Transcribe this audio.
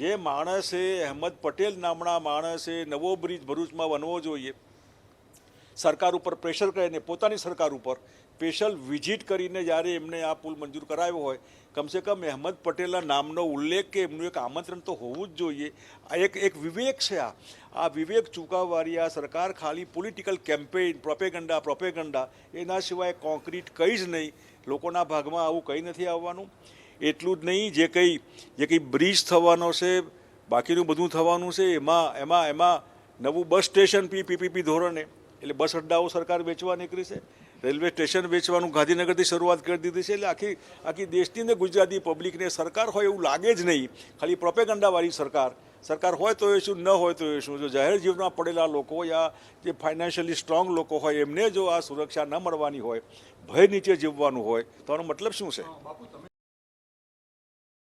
જે માણસે અહેમદ પટેલ નામના માણસે નવો બ્રિજ ભરૂચમાં બનવો જોઈએ, સરકાર ઉપર પ્રેશર કરીને પોતાની સરકાર ઉપર સ્પેશિયલ વિઝિટ કરીને જ્યારે એમને આ પુલ મંજૂર કરાવ્યો હોય, કમસે કમ અહેમદ પટેલના નામનો ઉલ્લેખ કે એમનું એક આમંત્રણ તો હોવું જ જોઈએ. આ એક વિવેક છે. આ વિવેક ચૂકવવાની આ સરકાર ખાલી પોલિટિકલ કેમ્પેઇન, પ્રોપેગન્ડા એના સિવાય કોન્ક્રીટ કંઈ જ નહીં. લોકોના ભાગમાં આવું કંઈ નથી આવવાનું. એટલું જ નહીં, જે કંઈ બ્રિજ થવાનો છે, બાકીનું બધું થવાનું છે, એમાં નવું બસ સ્ટેશન પીપીપી ધોરણે, એટલે બસ અડ્ડાઓ સરકાર વેચવા નીકળી છે, રેલવે સ્ટેશન વેચવાનું ગાંધીનગરથી શરૂઆત કરી દીધી છે. એટલે આખી દેશની ને ગુજરાતી પબ્લિકને સરકાર હોય એવું લાગે જ નહીં. ખાલી પ્રોપેગન્ડાવાળી સરકાર હોય તો એ શું, ન હોય તો એ શું. જો જાહેર જીવનમાં પડેલા લોકો યા જે ફાઇનાન્શિયલી સ્ટ્રોંગ લોકો હોય એમને જો આ સુરક્ષા ન મળવાની હોય, ભય નીચે જીવવાનું હોય તો આનો મતલબ શું છે?